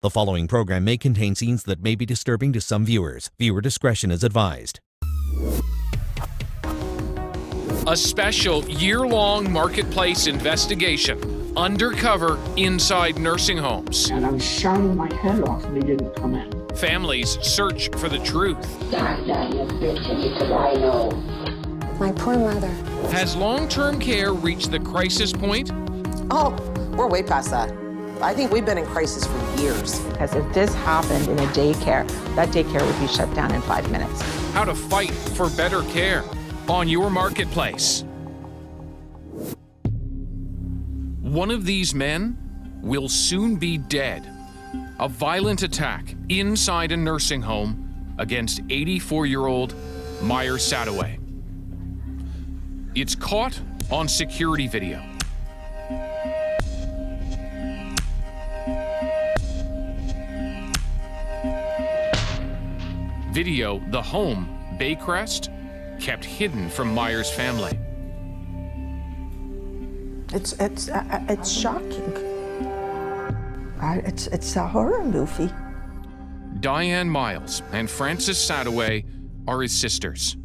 The following program may contain scenes that may be disturbing to some viewers. Viewer discretion is advised. A special year-long marketplace investigation, undercover inside nursing homes. And I was shouting my head off and they didn't come in. Families search for the truth. God damn it, bitch, because I know. My poor mother. Has long-term care reached the crisis point? Oh, we're way past that. I think we've been in crisis for years. Because if this happened in a daycare, that daycare would be shut down in 5 minutes. How to fight for better care on your marketplace. One of these men will soon be dead. A violent attack inside a nursing home against 84-year-old Meyer Sadoway. It's caught on security video. Video, the home, Baycrest, kept hidden from Meyer's family. It's shocking. It's a horror movie. Diane Miles and Frances Sadoway are his sisters.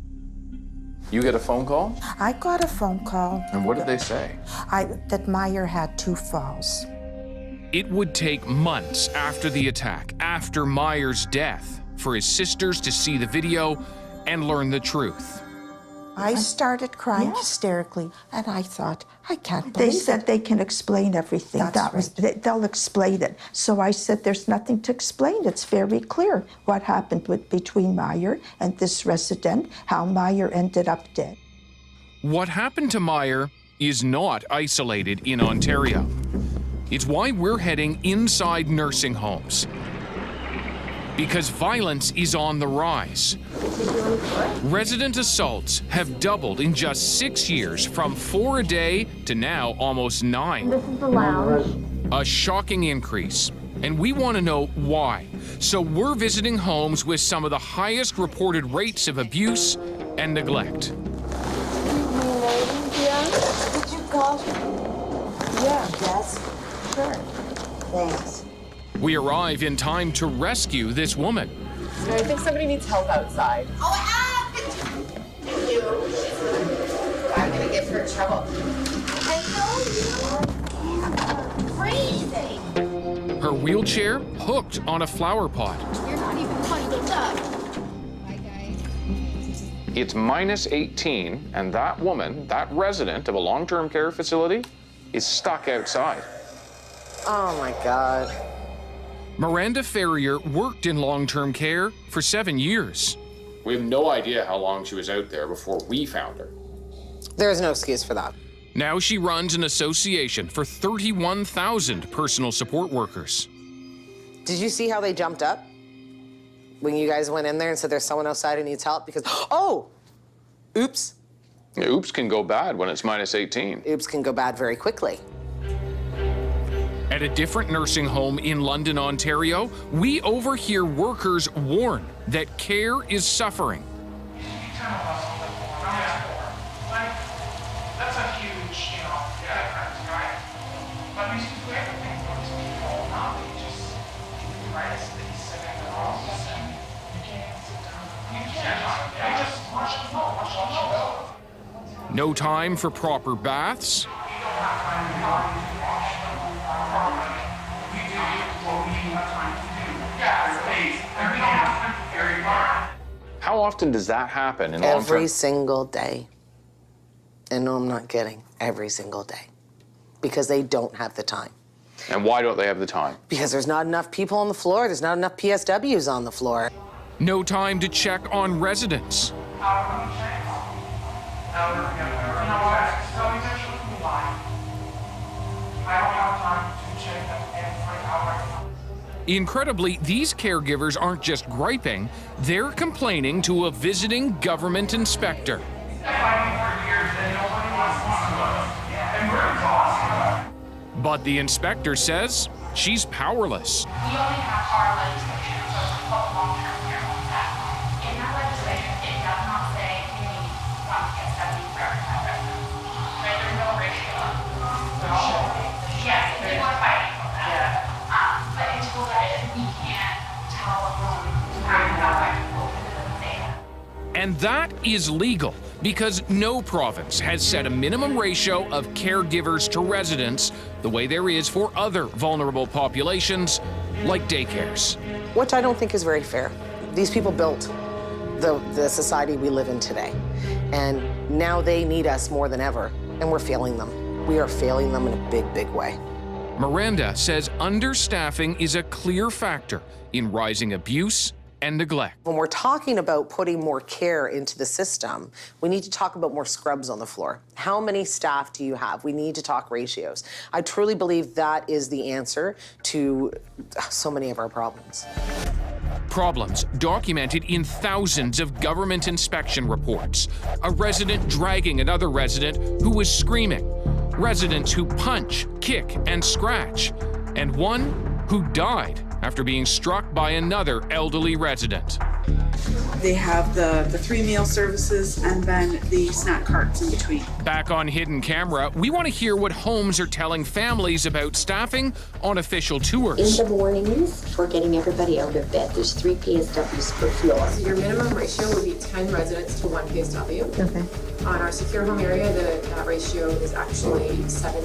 You get a phone call? I got a phone call. And what did they say? That Meyer had 2 falls. It would take months after the attack, after Meyer's death, for his sisters to see the video and learn the truth. I started crying hysterically, and I thought, I can't believe it. They said they can explain everything. They'll explain it. So I said, there's nothing to explain. It's very clear what happened between Meyer and this resident, how Meyer ended up dead. What happened to Meyer is not isolated in Ontario. It's why we're heading inside nursing homes. Because violence is on the rise. Resident assaults have doubled in just 6 years, from 4 a day to now almost 9. This is the lounge. A shocking increase, and we want to know why. So we're visiting homes with some of the highest reported rates of abuse and neglect. Did you call? Yeah. Yes? Sure. Thanks. We arrive in time to rescue this woman. I think somebody needs help outside. Oh, thank you. I'm gonna get her in trouble. I know you. Crazy. Her wheelchair hooked on a flower pot. You're not even bundled up. Bye, guys. It's minus 18, and that woman, that resident of a long-term care facility, is stuck outside. Oh my God. Miranda Ferrier worked in long-term care for 7 years. We have no idea how long she was out there before we found her. There is no excuse for that. Now she runs an association for 31,000 personal support workers. Did you see how they jumped up when you guys went in there and said there's someone outside who needs help? Because, oh, oops. Yeah, oops can go bad when it's minus 18. Oops can go bad very quickly. At a different nursing home in London, Ontario, we overhear workers warn that care is suffering. That's a huge, difference, right? But we should do everything for these people, not just right as they sit in the office and you can't sit down. You can't. You just watch the phone, watch the show. No time for proper baths. We don't have time to wash properly. We do what we have time to do. Yeah, please. And we don't have time to very hard. How often does that happen in long-term? Every single day. And no, I'm not kidding. Every single day. Because they don't have the time. And why don't they have the time? Because there's not enough people on the floor. There's not enough PSWs on the floor. No time to check on residents. Incredibly, these caregivers aren't just griping, they're complaining to a visiting government inspector. But the inspector says she's powerless. We only have our legislation, so it's called long-term care homes act. In that legislation, it does not say you need one PSW for every 10 residents. Right? There's no ratio. Yes, if you want to fight for that. But until that is And that is legal because no province has set a minimum ratio of caregivers to residents the way there is for other vulnerable populations like daycares. Which I don't think is very fair. These people built the society we live in today. And now they need us more than ever, and we're failing them. We are failing them in a big, big way. Miranda says understaffing is a clear factor in rising abuse and neglect. When we're talking about putting more care into the system, we need to talk about more scrubs on the floor. How many staff do you have? We need to talk ratios. I truly believe that is the answer to so many of our problems. Problems documented in thousands of government inspection reports. A resident dragging another resident who was screaming. Residents who punch, kick, and scratch. And one who died after being struck by another elderly resident. They have the 3 meal services and then the snack carts in between. Back on Hidden Camera, we want to hear what homes are telling families about staffing on official tours. In the mornings, we're getting everybody out of bed. There's 3 PSWs per floor. So your minimum ratio would be 10 residents to 1 PSW. Okay. On our secure home area, that ratio is actually 7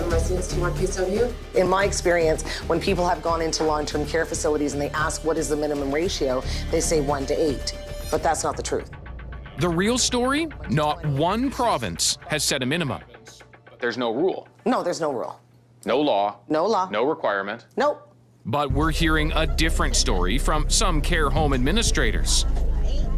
residents to 1 PSW. In my experience, when people have gone into long-term care facilities and they ask what is the minimum ratio, they say 1 to 8, but that's not the truth. The real story? Not one province has set a minimum. There's no rule. No, there's no rule. No law. No law. No requirement. Nope. But we're hearing a different story from some care home administrators.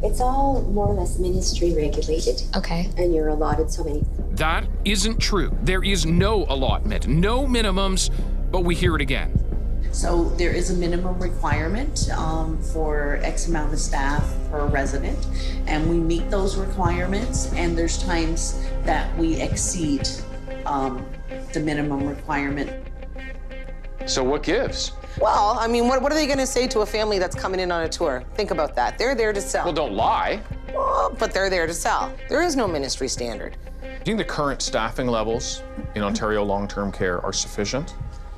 It's all more or less ministry regulated. Okay. And you're allotted so many. That isn't true. There is no allotment, no minimums, but we hear it again. So there is a minimum requirement for X amount of staff per resident, and we meet those requirements, and there's times that we exceed the minimum requirement. So what gives? Well, I mean, what are they going to say to a family that's coming in on a tour? Think about that. They're there to sell. Well, don't lie. Well, but they're there to sell. There is no ministry standard. Do you think the current staffing levels in Ontario long-term care are sufficient?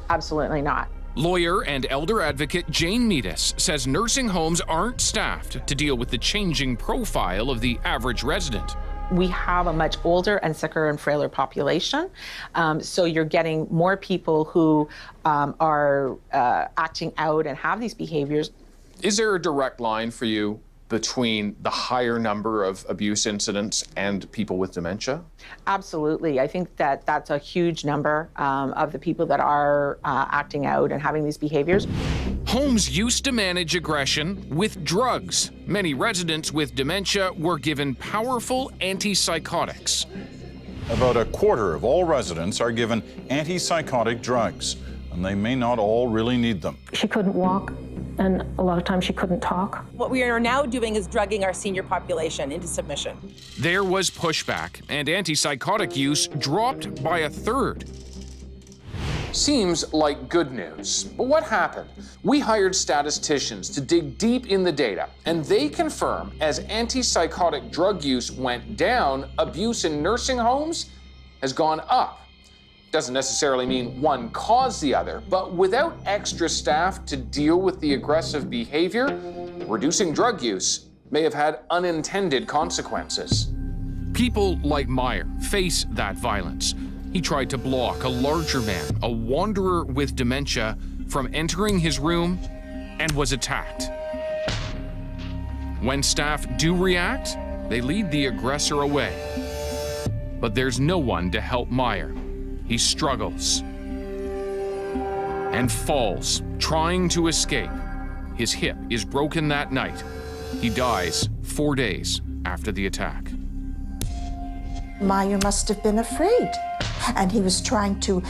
Absolutely not. Lawyer and elder advocate Jane Meadis says nursing homes aren't staffed to deal with the changing profile of the average resident. We have a much older and sicker and frailer population, so you're getting more people who are acting out and have these behaviors. Is there a direct line for you between the higher number of abuse incidents and people with dementia? Absolutely. I think that that's a huge number of the people that are acting out and having these behaviors. Homes used to manage aggression with drugs. Many residents with dementia were given powerful antipsychotics. About a quarter of all residents are given antipsychotic drugs, and they may not all really need them. She couldn't walk, and a lot of times she couldn't talk. What we are now doing is drugging our senior population into submission. There was pushback, and antipsychotic use dropped by a third. Seems like good news, but what happened? We hired statisticians to dig deep in the data, and they confirm as antipsychotic drug use went down, abuse in nursing homes has gone up. Doesn't necessarily mean one caused the other, but without extra staff to deal with the aggressive behavior, reducing drug use may have had unintended consequences. People like Meyer face that violence. He tried to block a larger man, a wanderer with dementia, from entering his room and was attacked. When staff do react, they lead the aggressor away. But there's no one to help Meyer. He struggles and falls, trying to escape. His hip is broken that night. He dies 4 days after the attack. Meyer must have been afraid, and he was trying to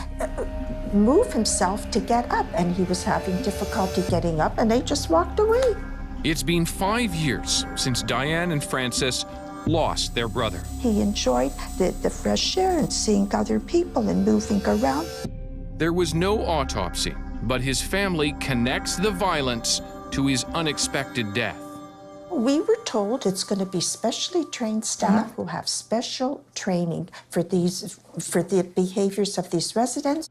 move himself to get up, and he was having difficulty getting up, and they just walked away. It's been 5 years since Diane and Francis lost their brother. He enjoyed the fresh air and seeing other people and moving around. There was no autopsy, but his family connects the violence to his unexpected death. We were told it's going to be specially trained staff who have special training for the behaviors of these residents.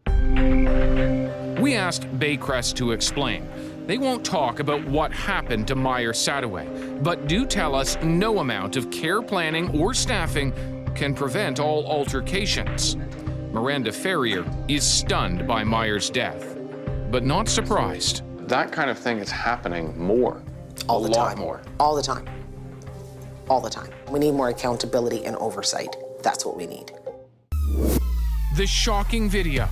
We asked Baycrest to explain. They won't talk about what happened to Meyer Sadoway, but do tell us no amount of care planning or staffing can prevent all altercations. Miranda Ferrier is stunned by Meyer's death, but not surprised. That kind of thing is happening more. All the time. More. All the time. All the time. We need more accountability and oversight. That's what we need. The shocking video.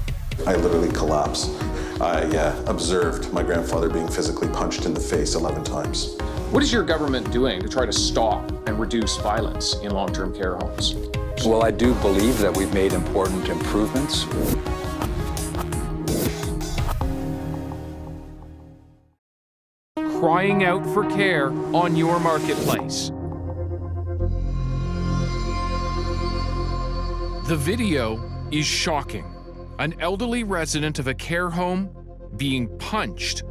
I literally collapsed. I observed my grandfather being physically punched in the face 11 times. What is your government doing to try to stop and reduce violence in long-term care homes? Well, I do believe that we've made important improvements. Crying out for care on your marketplace. The video is shocking. An elderly resident of a care home being punched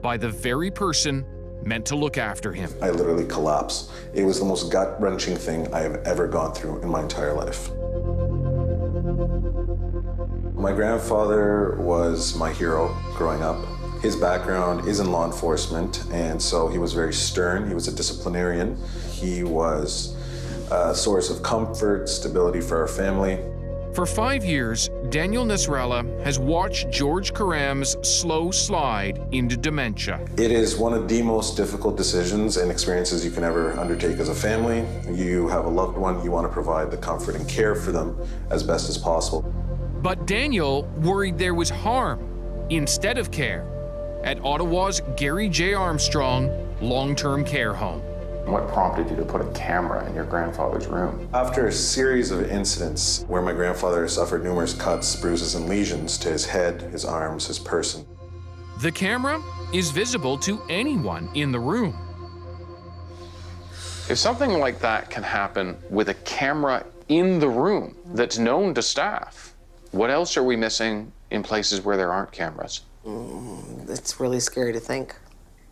by the very person meant to look after him. I literally collapsed. It was the most gut-wrenching thing I have ever gone through in my entire life. My grandfather was my hero growing up. His background is in law enforcement, and so he was very stern. He was a disciplinarian. He was a source of comfort, stability for our family. For 5 years, Daniel Nasrallah has watched George Karam's slow slide into dementia. It is one of the most difficult decisions and experiences you can ever undertake as a family. You have a loved one, you want to provide the comfort and care for them as best as possible. But Daniel worried there was harm instead of care at Ottawa's Gary J. Armstrong long-term care home. What prompted you to put a camera in your grandfather's room? After a series of incidents where my grandfather suffered numerous cuts, bruises, and lesions to his head, his arms, his person. The camera is visible to anyone in the room. If something like that can happen with a camera in the room that's known to staff, what else are we missing in places where there aren't cameras? It's really scary to think.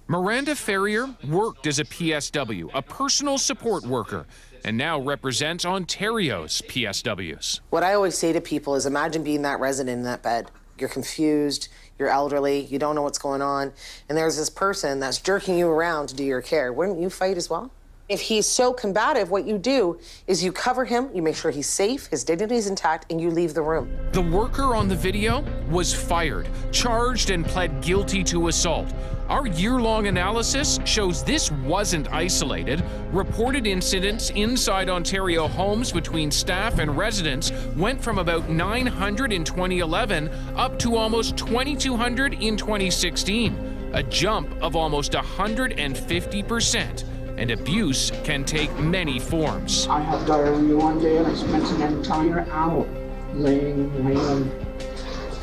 Miranda Ferrier worked as a PSW, a personal support worker, and now represents Ontario's PSWs. What I always say to people is imagine being that resident in that bed. You're confused, you're elderly, you don't know what's going on, and there's this person that's jerking you around to do your care. Wouldn't you fight as well? If he's so combative, what you do is you cover him, you make sure he's safe, his dignity is intact, and you leave the room. The worker on the video was fired, charged, and pled guilty to assault. Our year-long analysis shows this wasn't isolated. Reported incidents inside Ontario homes between staff and residents went from about 900 in 2011 up to almost 2,200 in 2016, a jump of almost 150%. And abuse can take many forms. I had diarrhea one day and I spent an entire hour laying in my own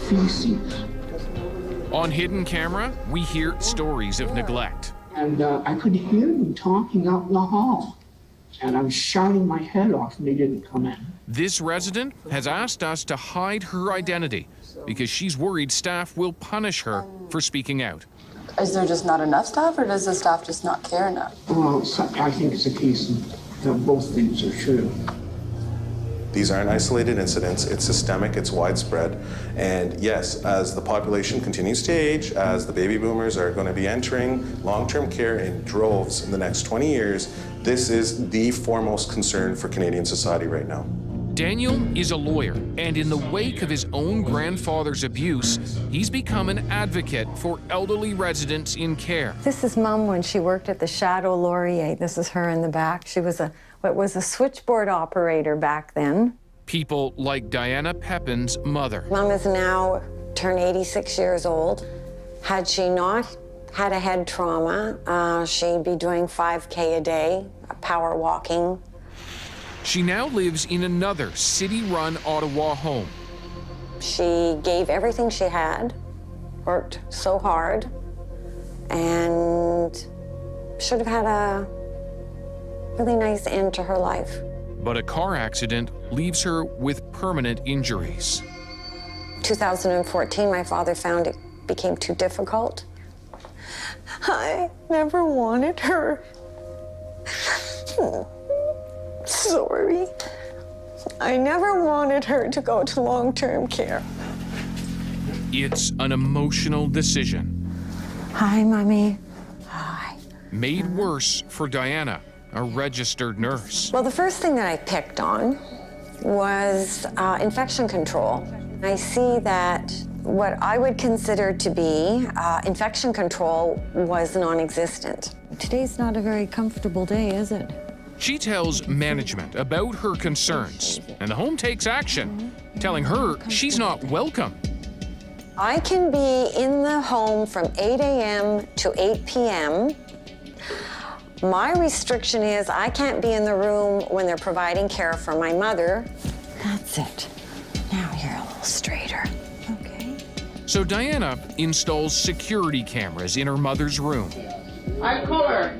feces. On hidden camera, we hear stories of neglect. And I could hear them talking out in the hall. And I was shouting my head off and they didn't come in. This resident has asked us to hide her identity because she's worried staff will punish her for speaking out. Is there just not enough staff, or does the staff just not care enough? Well, I think it's a case that both things are true. These aren't isolated incidents, it's systemic, it's widespread. And yes, as the population continues to age, as the baby boomers are going to be entering long-term care in droves in the next 20 years, this is the foremost concern for Canadian society right now. Daniel is a lawyer, and in the wake of his own grandfather's abuse, he's become an advocate for elderly residents in care. This is Mom when she worked at the Chateau Laurier. This is her in the back. She was a switchboard operator back then. People like Diana Pepin's mother. Mom is now turned 86 years old. Had she not had a head trauma, she'd be doing 5K a day, power walking. She now lives in another city-run Ottawa home. She gave everything she had, worked so hard, and should have had a really nice end to her life. But a car accident leaves her with permanent injuries. 2014, my father found it became too difficult. I never wanted her. Sorry. I never wanted her to go to long-term care. It's an emotional decision. Hi, Mommy. Made worse for Diana, a registered nurse. Well, the first thing that I picked on was infection control. I see that what I would consider to be infection control was non-existent. Today's not a very comfortable day, is it? She tells management about her concerns, and the home takes action, telling her she's not welcome. I can be in the home from 8 a.m. to 8 p.m. My restriction is I can't be in the room when they're providing care for my mother. That's it. Now you're a little straighter. Okay. So Diana installs security cameras in her mother's room. I color.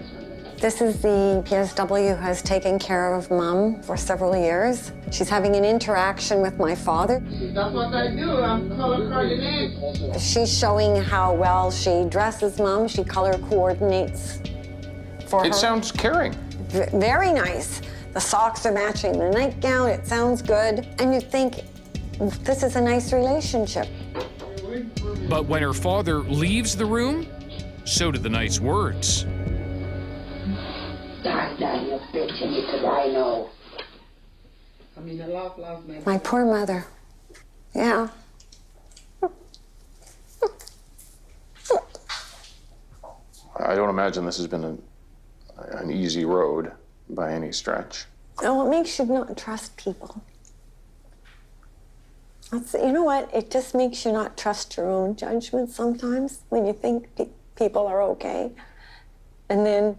This is the PSW who has taken care of Mom for several years. She's having an interaction with my father. That's what I do. I'm color coordinate. She's showing how well she dresses Mom. She color coordinates for her. It sounds caring. Very nice. The socks are matching the nightgown. It sounds good. And you think, this is a nice relationship. But when her father leaves the room, so do the nice words. You bitch, and because I know. My poor mother. Yeah. I don't imagine this has been an easy road by any stretch. Oh, it makes you not trust people. You know what? It just makes you not trust your own judgment sometimes when you think people are okay. And then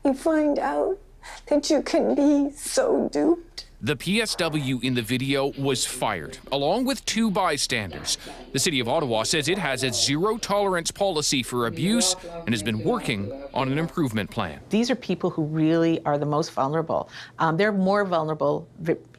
you find out that you can be so duped. The PSW in the video was fired, along with 2 bystanders. The City of Ottawa says it has a zero-tolerance policy for abuse and has been working on an improvement plan. These are people who really are the most vulnerable. They're more vulnerable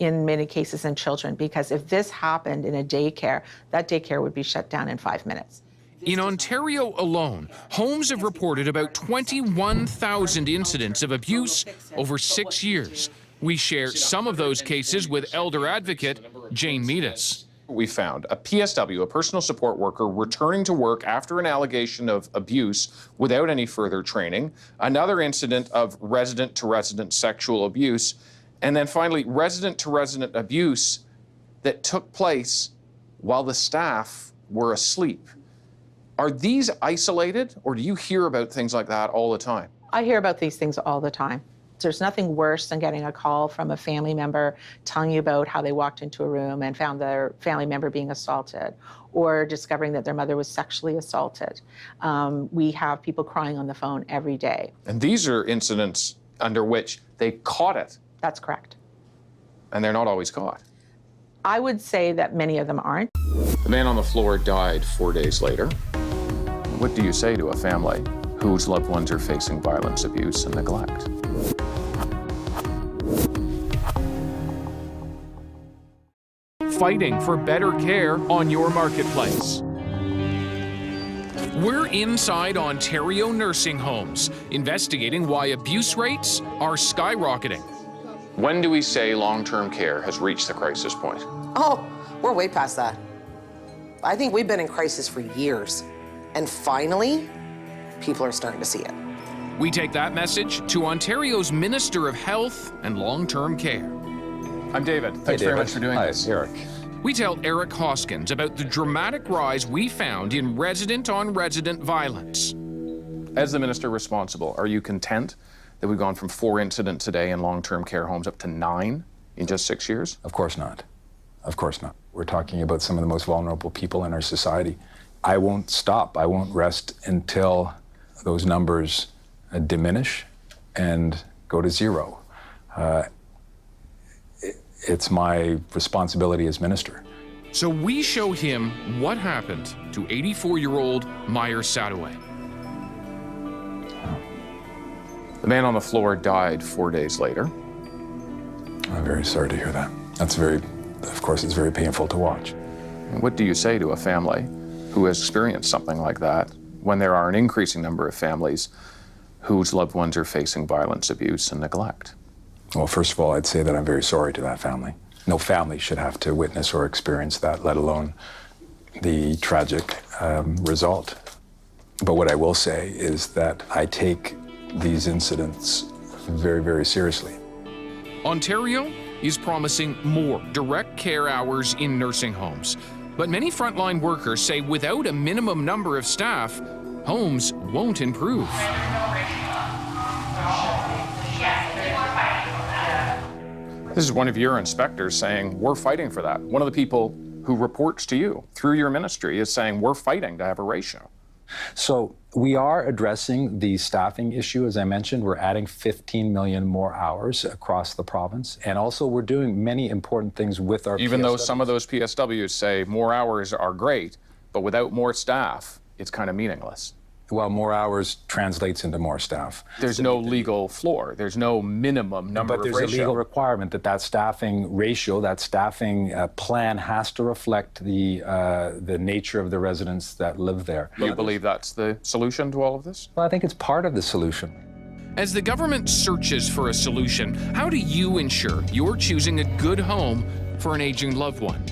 in many cases than children, because if this happened in a daycare, that daycare would be shut down in 5 minutes. In Ontario alone, homes have reported about 21,000 incidents of abuse over 6 years. We share some of those cases with elder advocate Jane Meadus. We found a PSW, a personal support worker, returning to work after an allegation of abuse without any further training, another incident of resident-to-resident sexual abuse, and then finally resident-to-resident abuse that took place while the staff were asleep. Are these isolated, or do you hear about things like that all the time? I hear about these things all the time. There's nothing worse than getting a call from a family member telling you about how they walked into a room and found their family member being assaulted, or discovering that their mother was sexually assaulted. We have people crying on the phone every day. And these are incidents under which they caught it. That's correct. And they're not always caught. I would say that many of them aren't. The man on the floor died 4 days later. What do you say to a family whose loved ones are facing violence, abuse, and neglect? Fighting for better care on your marketplace. We're inside Ontario nursing homes, investigating why abuse rates are skyrocketing. When do we say long-term care has reached the crisis point? Oh, we're way past that. I think we've been in crisis for years. And finally, people are starting to see it. We take that message to Ontario's Minister of Health and Long-Term Care. I'm David. Thanks very much for doing this. Eric. We tell Eric Hoskins about the dramatic rise we found in resident-on-resident violence. As the minister responsible, are you content that we've gone from 4 incidents a day in long-term care homes up to 9 in just 6 years? Of course not. Of course not. We're talking about some of the most vulnerable people in our society. I won't stop. I won't rest until those numbers diminish and go to 0. It's my responsibility as minister. So we show him what happened to 84-year-old Meyer Sadoway. The man on the floor died 4 days later. I'm very sorry to hear that. Of course, it's very painful to watch. And what do you say to a family who has experienced something like that when there are an increasing number of families whose loved ones are facing violence, abuse, and neglect? Well, first of all, I'd say that I'm very sorry to that family. No family should have to witness or experience that, let alone the tragic result. But what I will say is that I take these incidents very, very seriously. Ontario is promising more direct care hours in nursing homes. But many frontline workers say without a minimum number of staff, homes won't improve. This is one of your inspectors saying, we're fighting for that. One of the people who reports to you through your ministry is saying, we're fighting to have a ratio. So we are addressing the staffing issue. As I mentioned, we're adding 15 million more hours across the province. And also we're doing many important things with our Even PSWs. though some of those PSWs say more hours are great, but without more staff, it's kind of meaningless. Well, more hours translates into more staff. There's no legal floor. There's no minimum number of ratio. But there's a legal requirement that staffing ratio, that staffing plan has to reflect the nature of the residents that live there. Do you believe that's the solution to all of this? Well, I think it's part of the solution. As the government searches for a solution, how do you ensure you're choosing a good home for an aging loved one?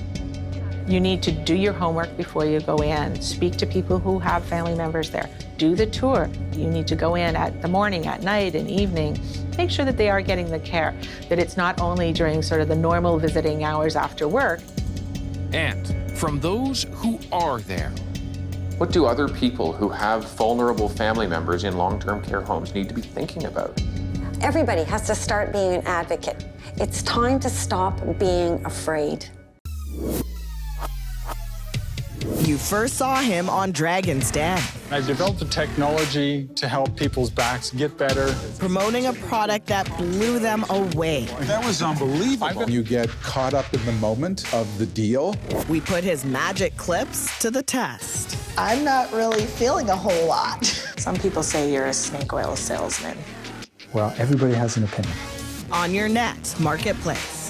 You need to do your homework before you go in. Speak to people who have family members there. Do the tour. You need to go in at the morning, at night, and evening. Make sure that they are getting the care, that it's not only during sort of the normal visiting hours after work. And from those who are there. What do other people who have vulnerable family members in long-term care homes need to be thinking about? Everybody has to start being an advocate. It's time to stop being afraid. You first saw him on Dragon's Den. I've developed the technology to help people's backs get better. Promoting a product that blew them away. That was unbelievable. You get caught up in the moment of the deal. We put his magic clips to the test. I'm not really feeling a whole lot. Some people say you're a snake oil salesman. Well, everybody has an opinion. On your net marketplace.